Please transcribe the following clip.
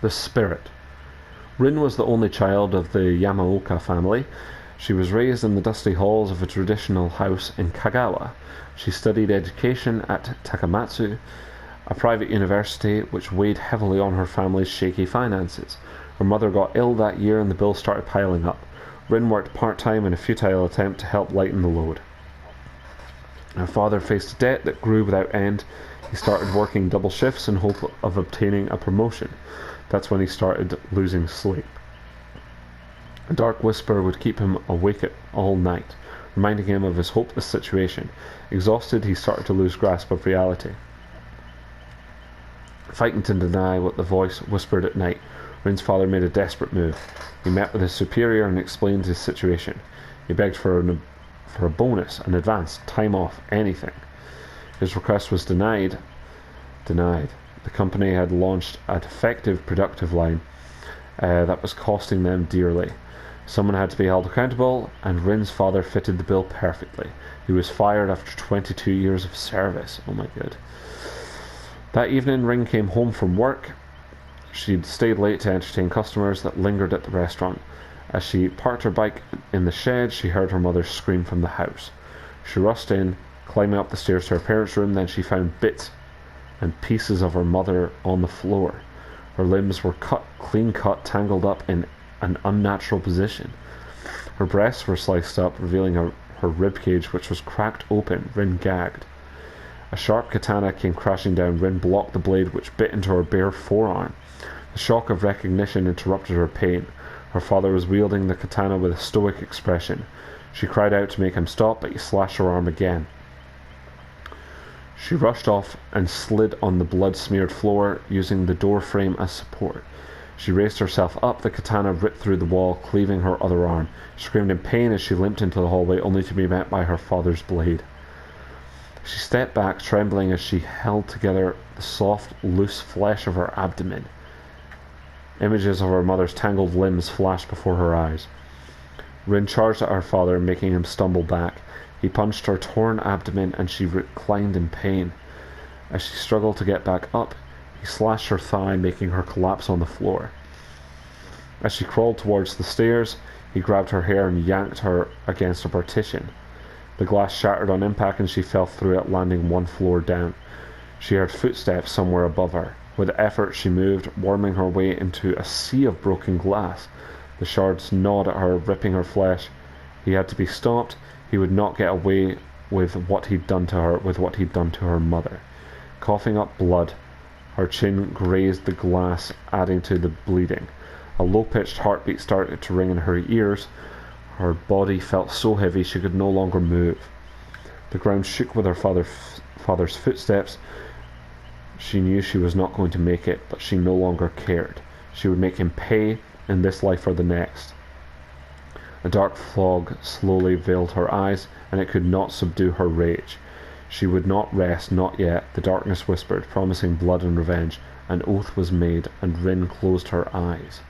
The Spirit. Rin was the only child of the Yamaoka family. She was raised in the dusty halls of a traditional house in Kagawa. She studied education at Takamatsu, a private university which weighed heavily on her family's shaky finances. Her mother got ill that year and the bills started piling up. Rin worked part-time in a futile attempt to help lighten the load. Her father faced a debt that grew without end. He started working double shifts in hope of obtaining a promotion. That's when he started losing sleep. A dark whisper would keep him awake all night, reminding him of his hopeless situation. Exhausted, he started to lose grasp of reality. Fighting to deny what the voice whispered at night, Rin's father made a desperate move. He met with his superior and explained his situation. He begged for a bonus, an advance, time off, anything. His request was denied. The company had launched a defective productive line that was costing them dearly. Someone had to be held accountable, and Rin's father fitted the bill perfectly. He was fired after 22 years of service. Oh my god. That evening, Rin came home from work. She'd stayed late to entertain customers that lingered at the restaurant. As she parked her bike in the shed, she heard her mother scream from the house. She rushed in, climbing up the stairs to her parents' room. Then she found bits and pieces of her mother on the floor. Her limbs were clean cut, tangled up in an unnatural position. Her breasts were sliced up, revealing her ribcage, which was cracked open. Rin gagged. A sharp katana came crashing down. Rin blocked the blade, which bit into her bare forearm. The shock of recognition interrupted her pain. Her father was wielding the katana with a stoic expression. She cried out to make him stop, but he slashed her arm again. She rushed off and slid on the blood-smeared floor, using the door frame as support. She raised herself up. The katana ripped through the wall, cleaving her other arm. She screamed in pain as she limped into the hallway, only to be met by her father's blade. She stepped back, trembling as she held together the soft, loose flesh of her abdomen. Images of her mother's tangled limbs flashed before her eyes. Rin charged at her father, making him stumble back. He punched her torn abdomen, and she reclined in pain. As she struggled to get back up, he slashed her thigh, making her collapse on the floor. As she crawled towards the stairs, he grabbed her hair and yanked her against a partition. The glass shattered on impact, and she fell through it, landing one floor down. She heard footsteps somewhere above her. With effort, she moved, worming her way into a sea of broken glass. The shards gnawed at her, ripping her flesh. He had to be stopped. He would not get away with what he'd done to her mother. Coughing up blood, her chin grazed the glass, adding to the bleeding. A low-pitched heartbeat started to ring in her ears. Her body felt so heavy she could no longer move. The ground shook with her father's footsteps. She knew she was not going to make it, but she no longer cared. She would make him pay in this life or the next. A dark fog slowly veiled her eyes, and it could not subdue her rage. She would not rest, not yet. The darkness whispered, promising blood and revenge. An oath was made, and Rin closed her eyes.